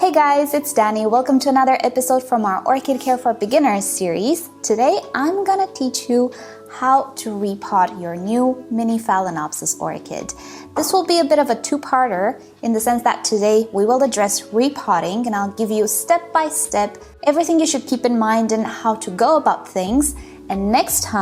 Hey guys, it's Danny. Welcome to another episode from our Orchid Care for Beginners series. Today, I'm gonna teach you how to repot your new Mini Phalaenopsis orchid. This will be a bit of a two-parter in the sense that today we will address repotting and I'll give you step-by-step everything you should keep in mind and how to go about things. And next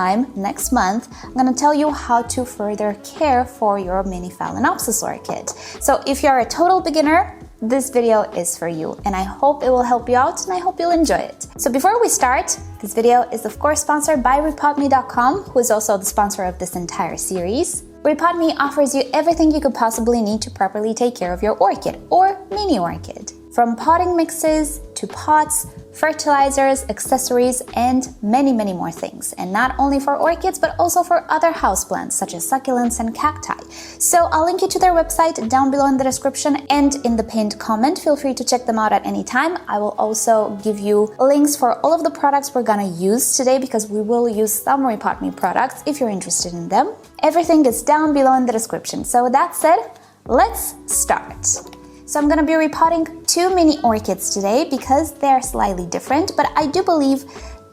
month, I'm gonna tell you how to further care for your Mini Phalaenopsis orchid. So if you're a total beginner, this video is for you and I hope it will help you out and I hope you'll enjoy it. So before we start, this video is of course sponsored by repotme.com, who is also the sponsor of this entire series. RepotMe offers you everything you could possibly need to properly take care of your orchid or mini orchid. From potting mixes to pots, fertilizers, accessories, and many more things. And not only for orchids, but also for other houseplants such as succulents and cacti. So I'll link you to their website down below in the description and in the pinned comment. Feel free to check them out at any time. I will also give you links for all of the products we're gonna use today because we will use some RepotMe products if you're interested in them. Everything is down below in the description. So with that said, let's start. So I'm gonna be repotting two mini orchids today because they're slightly different, but I do believe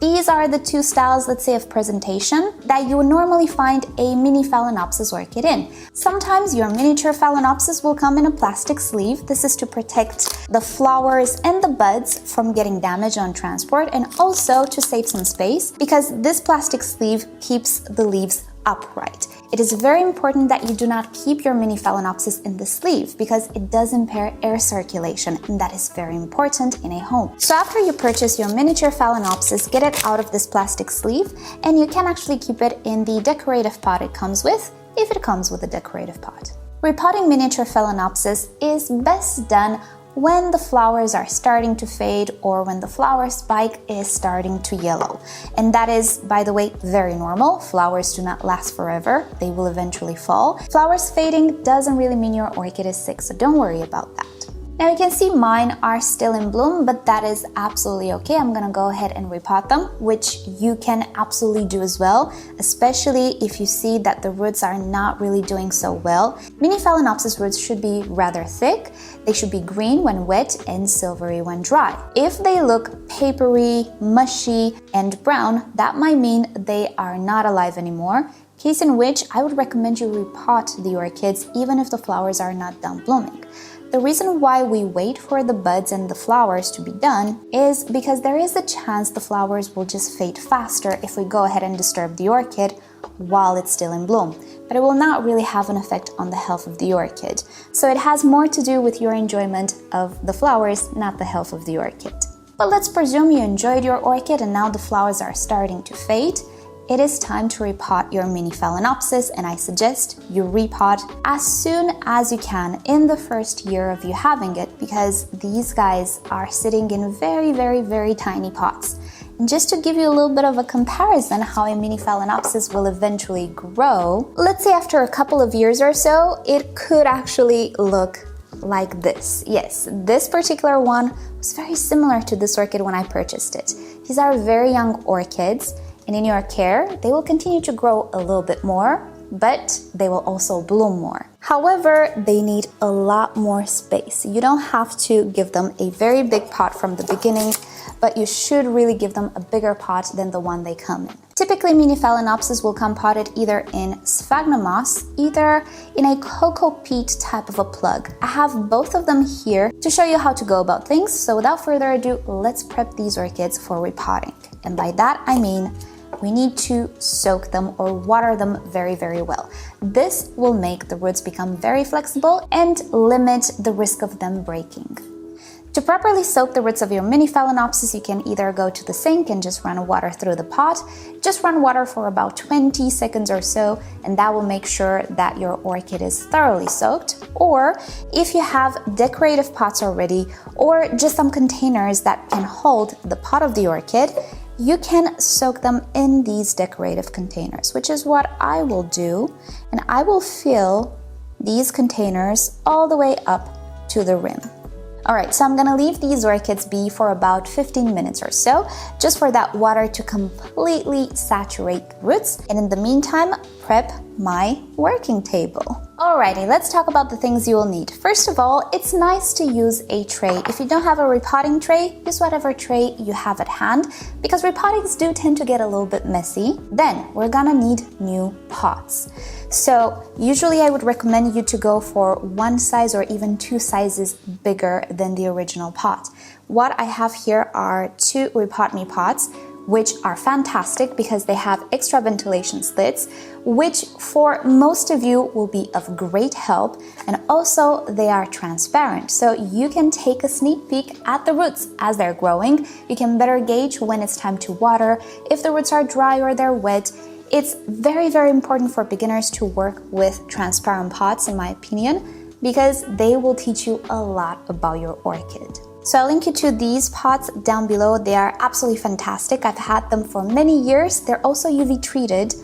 these are the two styles, let's say, of presentation that you would normally find a Mini Phalaenopsis orchid in. Sometimes your miniature Phalaenopsis will come in a plastic sleeve. This is to protect the flowers and the buds from getting damaged on transport and also to save some space because this plastic sleeve keeps the leaves upright. It is very important that you do not keep your Mini Phalaenopsis in the sleeve because it does impair air circulation and that is very important in a home. So after you purchase your miniature Phalaenopsis, get it out of this plastic sleeve and you can actually keep it in the decorative pot it comes with, if it comes with a decorative pot. Repotting miniature Phalaenopsis is best done when the flowers are starting to fade or when the flower spike is starting to yellow. And that is, by the way, very normal. Flowers do not last forever. They will eventually fall. Flowers fading doesn't really mean your orchid is sick, so don't worry about that. Now you can see mine are still in bloom, but that is absolutely okay. I'm gonna go ahead and repot them, which you can absolutely do as well, especially if you see that the roots are not really doing so well. Mini Phalaenopsis roots should be rather thick. They should be green when wet and silvery when dry. If they look papery, mushy, and brown, that might mean they are not alive anymore. Case in which I would recommend you repot the orchids even if the flowers are not done blooming. The reason why we wait for the buds and the flowers to be done is because there is a chance the flowers will just fade faster if we go ahead and disturb the orchid while it's still in bloom. But it will not really have an effect on the health of the orchid. So it has more to do with your enjoyment of the flowers, not the health of the orchid. But let's presume you enjoyed your orchid and now the flowers are starting to fade. It is time to repot your Mini Phalaenopsis and I suggest you repot as soon as you can in the first year of you having it because these guys are sitting in very tiny pots. And just to give you a little bit of a comparison how a Mini Phalaenopsis will eventually grow, let's say after a couple of years or so, it could actually look like this. Yes, this particular one was very similar to this orchid when I purchased it. These are very young orchids. And in your care, they will continue to grow a little bit more, but they will also bloom more. However, they need a lot more space. You don't have to give them a very big pot from the beginning, but you should really give them a bigger pot than the one they come in. Typically, Mini Phalaenopsis will come potted either in sphagnum moss, either in a cocoa peat type of a plug. I have both of them here to show you how to go about things. So without further ado, let's prep these orchids for repotting. And by that, I mean we need to soak them or water them very well. This will make the roots become very flexible and limit the risk of them breaking. To properly soak the roots of your Mini Phalaenopsis, you can either go to the sink and just run water through the pot. Just run water for about 20 seconds or so, and that will make sure that your orchid is thoroughly soaked. Or if you have decorative pots already, or just some containers that can hold the pot of the orchid, you can soak them in these decorative containers, which is what I will do. And I will fill these containers all the way up to the rim. Alright, so I'm gonna leave these orchids be for about 15 minutes or so, just for that water to completely saturate the roots. And in the meantime, prep my working table. Alrighty, let's talk about the things you will need. First of all, it's nice to use a tray. If you don't have a repotting tray, use whatever tray you have at hand because repottings do tend to get a little bit messy. Then we're gonna need new pots. So usually I would recommend you to go for one size or even two sizes bigger than the original pot. What I have here are two rePotme pots, which are fantastic because they have extra ventilation slits, which for most of you will be of great help, and also they are transparent, so you can take a sneak peek at the roots as they're growing. You can better gauge when it's time to water, if the roots are dry or they're wet. It's very, very important for beginners to work with transparent pots, in my opinion, because they will teach you a lot about your orchid. So I'll link you to these pots down below. They are absolutely fantastic. I've had them for many years. They're also UV treated.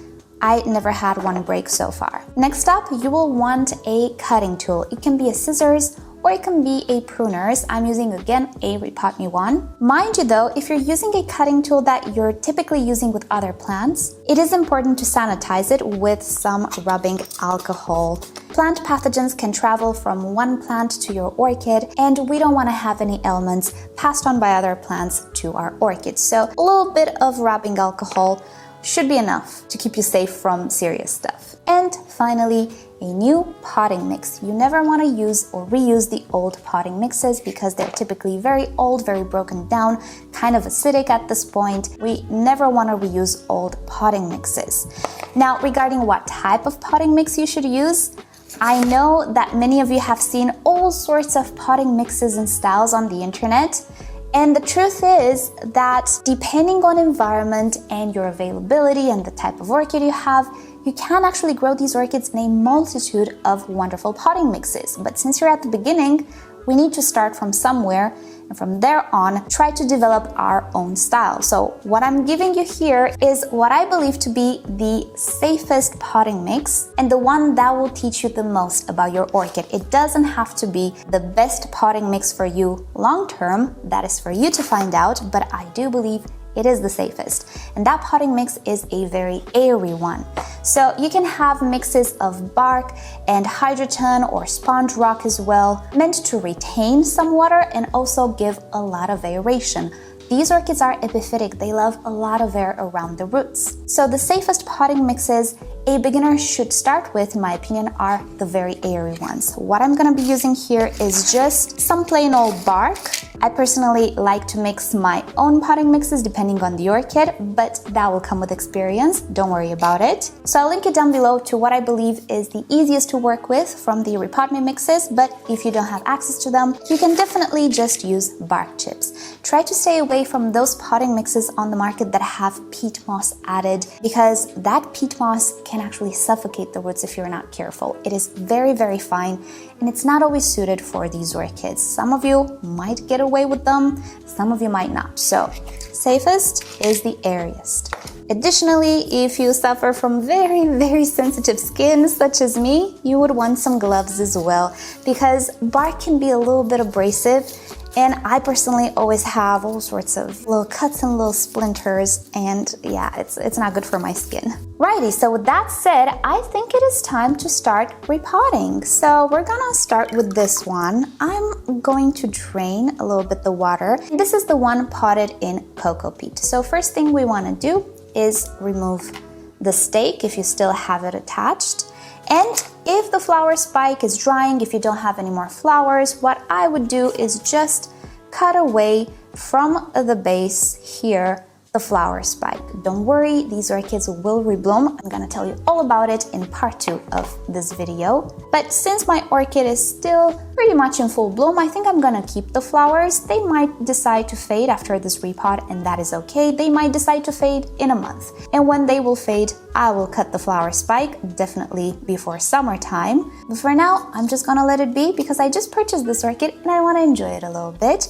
I never had one break so far. Next up, you will want a cutting tool. It can be a scissors or it can be a pruner's. I'm using again a rePotme one. Mind you though, if you're using a cutting tool that you're typically using with other plants, it is important to sanitize it with some rubbing alcohol. Plant pathogens can travel from one plant to your orchid, and we don't want to have any elements passed on by other plants to our orchids. So a little bit of rubbing alcohol should be enough to keep you safe from serious stuff. And finally, a new potting mix. You never want to use or reuse the old potting mixes because they're typically very old, very broken down, kind of acidic at this point. We never want to reuse old potting mixes. Now, regarding what type of potting mix you should use, I know that many of you have seen all sorts of potting mixes and styles on the internet. And the truth is that depending on environment and your availability and the type of orchid you have, you can actually grow these orchids in a multitude of wonderful potting mixes. But since you're at the beginning, we need to start from somewhere, and from there on, try to develop our own style. So what I'm giving you here is what I believe to be the safest potting mix and the one that will teach you the most about your orchid. It doesn't have to be the best potting mix for you long term. That is for you to find out, but I do believe it is the safest. And that potting mix is a very airy one. So you can have mixes of bark and hydroton or sponge rock as well, meant to retain some water and also give a lot of aeration. These orchids are epiphytic, they love a lot of air around the roots. So the safest potting mixes a beginner should start with, in my opinion, are the very airy ones. What I'm gonna be using here is just some plain old bark. I personally like to mix my own potting mixes depending on the orchid, but that will come with experience, don't worry about it. So I'll link it down below to what I believe is the easiest to work with from the rePotme mixes, but if you don't have access to them, you can definitely just use bark chips. Try to stay away from those potting mixes on the market that have peat moss added, because that peat moss can actually suffocate the roots if you're not careful. It is very, very fine, and it's not always suited for these orchids. Some of you might get away with them, some of you might not. So, safest is the airiest. Additionally, if you suffer from very, very sensitive skin, such as me, you would want some gloves as well, because bark can be a little bit abrasive, and I personally always have all sorts of little cuts and little splinters, and yeah, it's not good for my skin. Righty, so with that said, I think it is time to start repotting. So we're gonna start with this one. I'm going to drain a little bit the water. This is the one potted in cocoa peat. So first thing we wanna do is remove the stake if you still have it attached. And if the flower spike is drying, if you don't have any more flowers, what I would do is just cut away from the base here the flower spike. Don't worry, these orchids will rebloom. I'm gonna tell you all about it in part 2 of this video. But since my orchid is still pretty much in full bloom, I think I'm gonna keep the flowers. They might decide to fade after this repot, and that is okay. They might decide to fade in a month. And when they will fade, I will cut the flower spike, definitely before summertime. But for now, I'm just gonna let it be because I just purchased this orchid and I wanna enjoy it a little bit.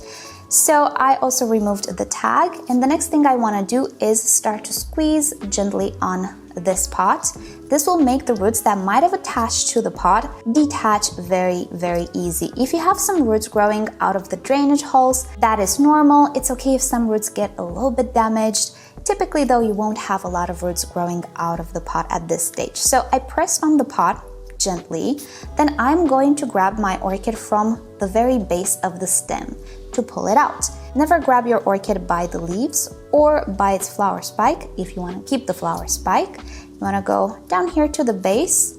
So I also removed the tag, and the next thing I want to do is start to squeeze gently on this pot. This will make the roots that might have attached to the pot detach very, very easy. If you have some roots growing out of the drainage holes, that is normal. It's okay if some roots get a little bit damaged. Typically though, you won't have a lot of roots growing out of the pot at this stage. So I pressed on the pot gently, then I'm going to grab my orchid from the very base of the stem to pull it out. Never grab your orchid by the leaves or by its flower spike. If you want to keep the flower spike, you want to go down here to the base,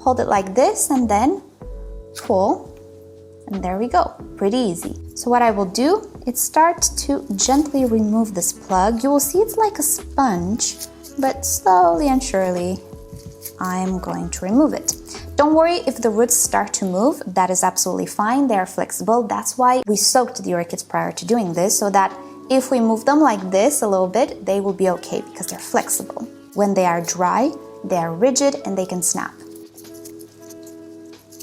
hold it like this, and then pull. And there we go, pretty easy. So what I will do is start to gently remove this plug. You will see it's like a sponge, but slowly and surely I'm going to remove it. Don't worry if the roots start to move, that is absolutely fine, they are flexible. That's why we soaked the orchids prior to doing this, so that if we move them like this a little bit, they will be okay because they're flexible. When they are dry, they are rigid and they can snap.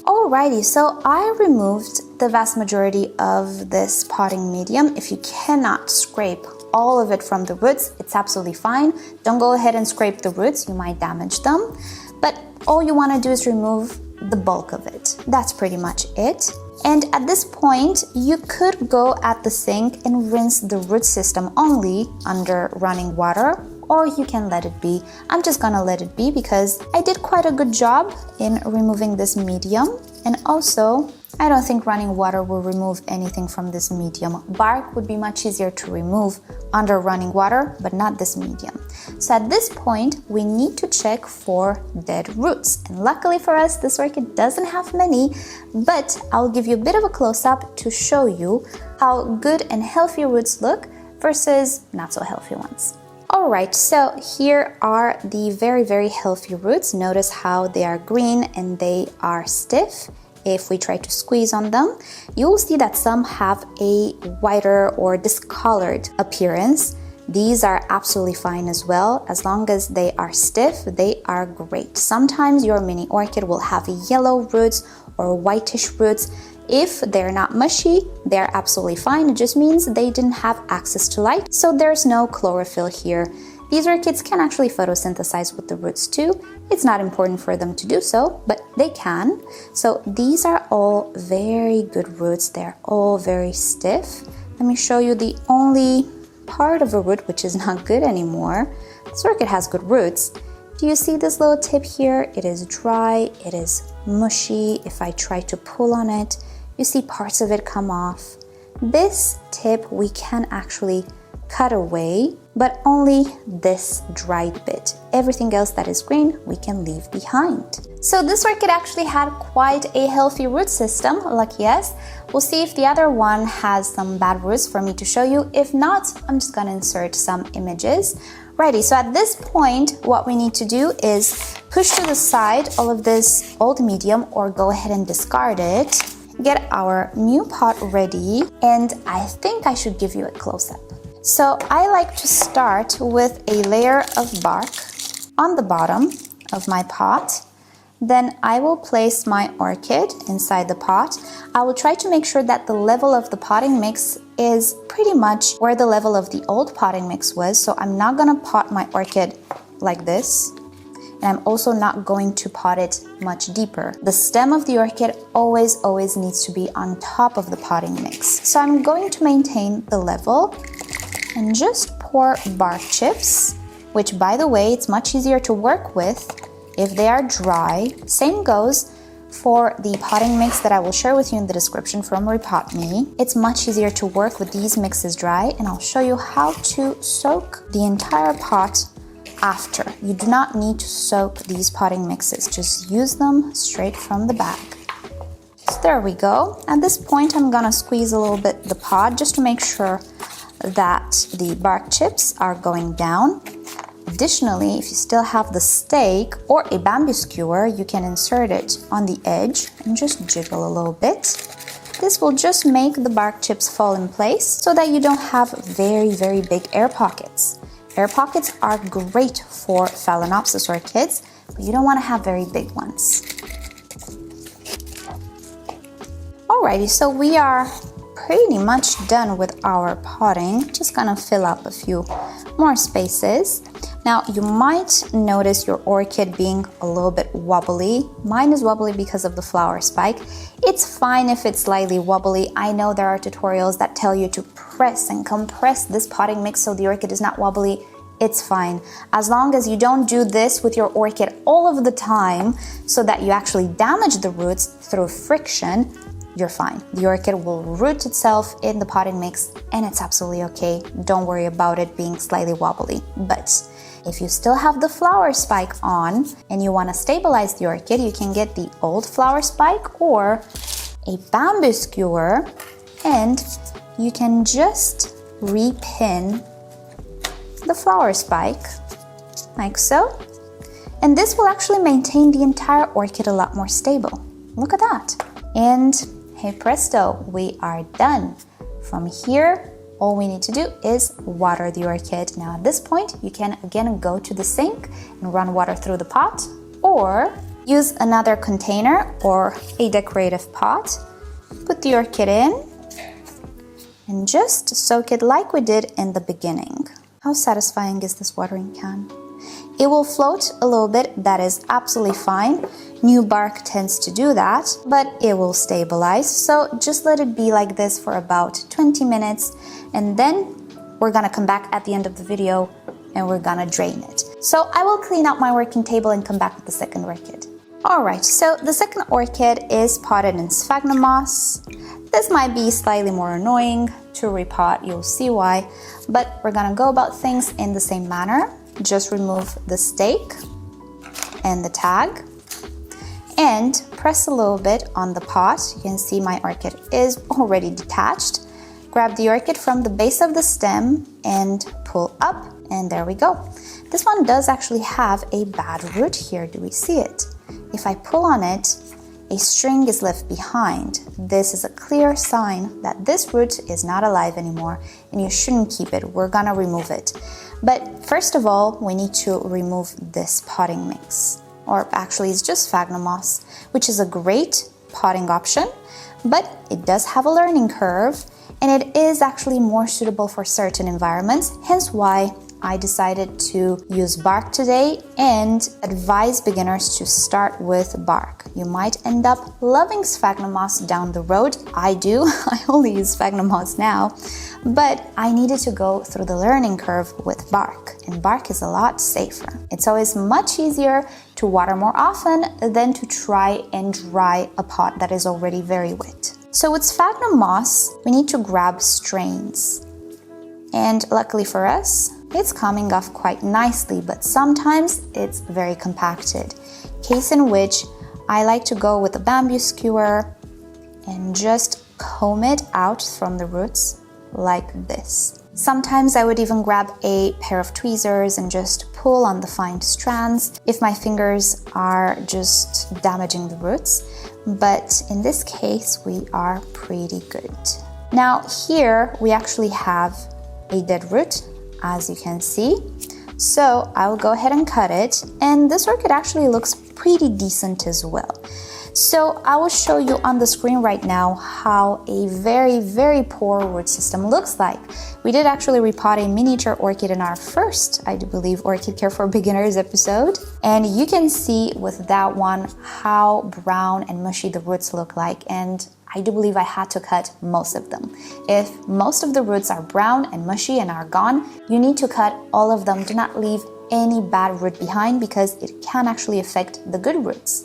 Alrighty, so I removed the vast majority of this potting medium. If you cannot scrape all of it from the roots, it's absolutely fine. Don't go ahead and scrape the roots, you might damage them. But all you want to do is remove the bulk of it. That's pretty much it. And at this point, you could go at the sink and rinse the root system only under running water, or you can let it be. I'm just gonna let it be because I did quite a good job in removing this medium. And also, I don't think running water will remove anything from this medium. Bark would be much easier to remove under running water, but not this medium. So at this point, we need to check for dead roots. And luckily for us, this orchid doesn't have many, but I'll give you a bit of a close-up to show you how good and healthy roots look versus not so healthy ones. Alright, so here are the very, very healthy roots. Notice how they are green and they are stiff. If we try to squeeze on them, you will see that some have a whiter or discolored appearance. These are absolutely fine as well. As long as they are stiff, they are great. Sometimes your mini orchid will have yellow roots or whitish roots. If they're not mushy, they're absolutely fine. It just means they didn't have access to light, so there's no chlorophyll here. These orchids can actually photosynthesize with the roots too. It's not important for them to do so, but they can. So these are all very good roots. They're all very stiff. Let me show you the only part of a root which is not good anymore. This orchid has good roots. Do you see this little tip here? It is dry, it is mushy. If I try to pull on it, you see parts of it come off. This tip we can actually cut away, but only this dried bit. Everything else that is green, we can leave behind. So this orchid actually had quite a healthy root system, lucky us. We'll see if the other one has some bad roots for me to show you. If not, I'm just gonna insert some images. Righty, so at this point, what we need to do is push to the side all of this old medium or go ahead and discard it. Get our new pot ready, and I think I should give you a close-up. So I like to start with a layer of bark on the bottom of my pot. Then I will place my orchid inside the pot. I will try to make sure that the level of the potting mix is pretty much where the level of the old potting mix was. So I'm not gonna pot my orchid like this. And I'm also not going to pot it much deeper. The stem of the orchid always needs to be on top of the potting mix. So I'm going to maintain the level and just pour bark chips, which by the way, it's much easier to work with if they are dry. Same goes for the potting mix that I will share with you in the description from rePotme. It's much easier to work with these mixes dry, and I'll show you how to soak the entire pot after. You do not need to soak these potting mixes, just use them straight from the bag. So there we go. At this point, I'm gonna squeeze a little bit the pot just to make sure that the bark chips are going down. Additionally, if you still have the stake or a bamboo skewer, you can insert it on the edge and just jiggle a little bit. This will just make the bark chips fall in place so that you don't have very big air pockets. Air pockets are great for Phalaenopsis orchids, but you don't want to have very big ones. Alrighty, so we are pretty much done with our potting. Just gonna fill up a few more spaces. Now you might notice your orchid being a little bit wobbly. Mine is wobbly because of the flower spike. It's fine if it's slightly wobbly. I know there are tutorials that tell you to press and compress this potting mix so the orchid is not wobbly. it's fine. As long as you don't do this with your orchid all of the time so that you actually damage the roots through friction, you're fine. The orchid will root itself in the potting mix and it's absolutely okay. Don't worry about it being slightly wobbly. But if you still have the flower spike on and you want to stabilize the orchid, you can get the old flower spike or a bamboo skewer and you can just repin the flower spike like so. And this will actually maintain the entire orchid a lot more stable. Look at that. And hey presto, we are done. From here, all we need to do is water the orchid. Now at this point, you can again go to the sink and run water through the pot or use another container or a decorative pot. Put the orchid in and just soak it like we did in the beginning. How satisfying is this watering can? It will float a little bit, that is absolutely fine. New bark tends to do that, but it will stabilize. So just let it be like this for about 20 minutes and then we're gonna come back at the end of the video and we're gonna drain it. So I will clean up my working table and come back with the second orchid. Alright, so the second orchid is potted in sphagnum moss. This might be slightly more annoying to repot, you'll see why, but we're gonna go about things in the same manner. Just remove the stake and the tag and press a little bit on the pot. You can see my orchid is already detached. Grab the orchid from the base of the stem and pull up, and there we go. This one does actually have a bad root here. Do we see it? If I pull on it, a string is left behind. This is a clear sign that this root is not alive anymore and you shouldn't keep it. We're gonna remove it. But first of all, we need to remove this potting mix. Or actually it's just sphagnum moss, which is a great potting option, but it does have a learning curve and it is actually more suitable for certain environments, hence why I decided to use bark today and advise beginners to start with bark. You might end up loving sphagnum moss down the road. I do, I only use sphagnum moss now, but I needed to go through the learning curve with bark, and bark is a lot safer. It's always much easier to water more often than to try and dry a pot that is already very wet. So with sphagnum moss, we need to grab strains. And luckily for us, it's coming off quite nicely, but sometimes it's very compacted. Case in which I like to go with a bamboo skewer and just comb it out from the roots like this. Sometimes I would even grab a pair of tweezers and just pull on the fine strands if my fingers are just damaging the roots. But in this case, we are pretty good. Now here we actually have a dead root, as you can see. So I will go ahead and cut it, and this orchid actually looks pretty decent as well. So I will show you on the screen right now how a very, very poor root system looks like. We did actually repot a miniature orchid in our first, I do believe, Orchid Care for Beginners episode. And you can see with that one how brown and mushy the roots look like. And I do believe I had to cut most of them. If most of the roots are brown and mushy and are gone, you need to cut all of them. Do not leave any bad root behind because it can actually affect the good roots.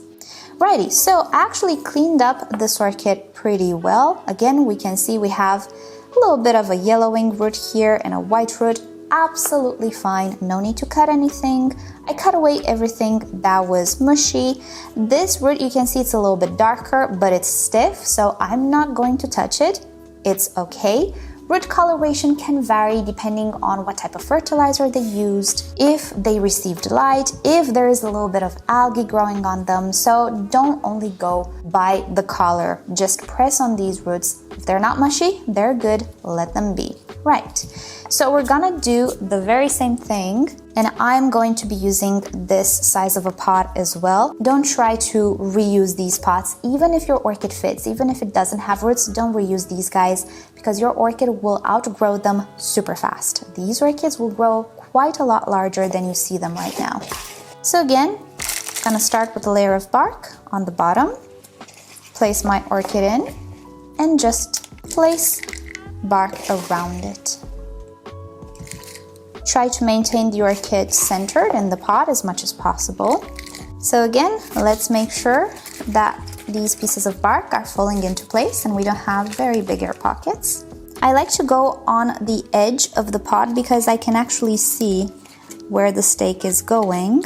Righty, so I actually cleaned up this orchid pretty well. Again, we can see we have a little bit of a yellowing root here and a white root. Absolutely fine, no need to cut anything. I cut away everything that was mushy. This root, you can see it's a little bit darker, but it's stiff, so I'm not going to touch it. It's okay. Root coloration can vary depending on what type of fertilizer they used, if they received light, if there is a little bit of algae growing on them. So don't only go by the color, just press on these roots. If they're not mushy, they're good, let them be. Right, so we're gonna do the very same thing, and I'm going to be using this size of a pot as well. Don't try to reuse these pots, even if your orchid fits, even if it doesn't have roots, don't reuse these guys because your orchid will outgrow them super fast. These orchids will grow quite a lot larger than you see them right now. So again, I'm gonna start with a layer of bark on the bottom, place my orchid in, and just place bark around it. Try to maintain the orchid centered in the pot as much as possible. So again, let's make sure that these pieces of bark are falling into place and we don't have very big air pockets. I like to go on the edge of the pot because I can actually see where the stake is going.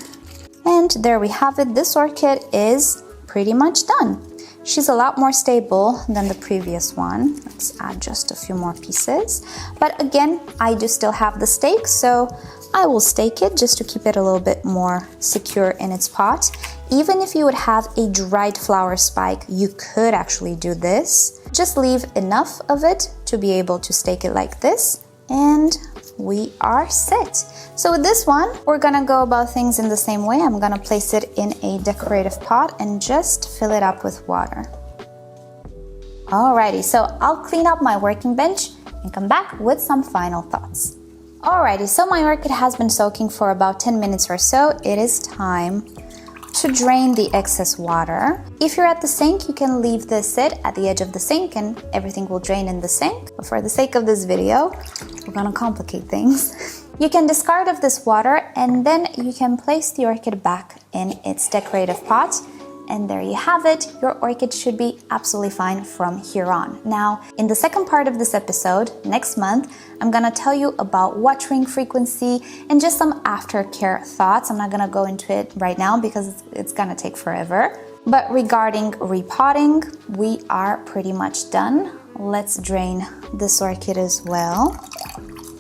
And there we have it. This orchid is pretty much done. She's a lot more stable than the previous one. Let's add just a few more pieces. But again, I do still have the stake, so I will stake it just to keep it a little bit more secure in its pot. Even if you would have a dried flower spike, you could actually do this. Just leave enough of it to be able to stake it like this, and we are set. So with this one, we're gonna go about things in the same way. I'm gonna place it in a decorative pot and just fill it up with water. Alrighty, so I'll clean up my working bench and come back with some final thoughts. Alrighty, so my orchid has been soaking for about 10 minutes or so. It is time to drain the excess water. If you're at the sink, you can leave this sit at the edge of the sink and everything will drain in the sink. But for the sake of this video, we're gonna complicate things. You can discard of this water and then you can place the orchid back in its decorative pot. And there you have it. Your orchid should be absolutely fine from here on. Now, in the second part of this episode, next month, I'm gonna tell you about watering frequency and just some aftercare thoughts. I'm not gonna go into it right now because it's gonna take forever. But regarding repotting, we are pretty much done. Let's drain this orchid as well.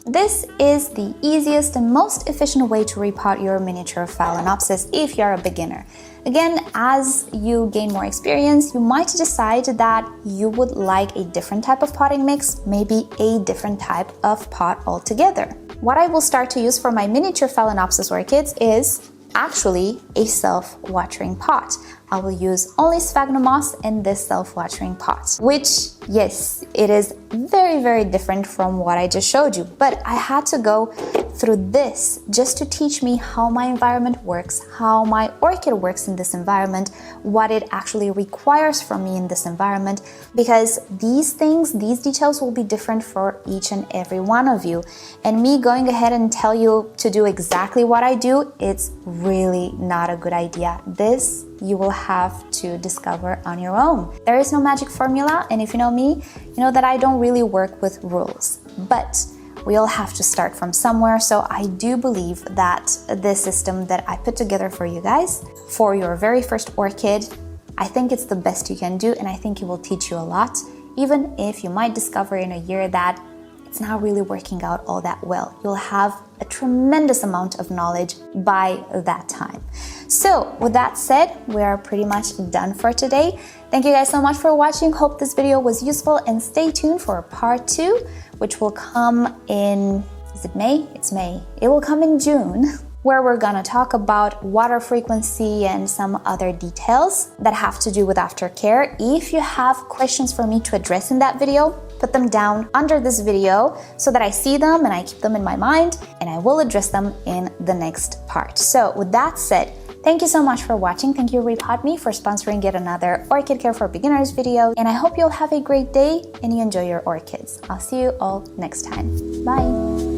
This is the easiest and most efficient way to repot your miniature Phalaenopsis if you're a beginner. Again, as you gain more experience, you might decide that you would like a different type of potting mix, maybe a different type of pot altogether. What I will start to use for my miniature Phalaenopsis orchids is actually a self-watering pot. I will use only sphagnum moss in this self-watering pot, which, yes, it is very, very different from what I just showed you, but I had to go through this just to teach me how my environment works, how my orchid works in this environment, what it actually requires from me in this environment, because these things, these details will be different for each and every one of you. And me going ahead and tell you to do exactly what I do, it's really not a good idea. This you will have to discover on your own. There is no magic formula, and if you know me, you know that I don't really work with rules, but we all have to start from somewhere. So I do believe that this system that I put together for you guys for your very first orchid, I think it's the best you can do, and I think it will teach you a lot, even if you might discover in a year that it's not really working out all that well. You'll have a tremendous amount of knowledge by that time. So with that said, we are pretty much done for today. Thank you guys so much for watching. Hope this video was useful, and stay tuned for part 2, which will come in, is it May? It's May. It will come in June, where we're gonna talk about water frequency and some other details that have to do with aftercare. If you have questions for me to address in that video, put them down under this video so that I see them and I keep them in my mind, and I will address them in the next part. So with that said, thank you so much for watching. Thank you rePotme for sponsoring yet another Orchid Care for Beginners video, and I hope you'll have a great day and you enjoy your orchids. I'll see you all next time. Bye!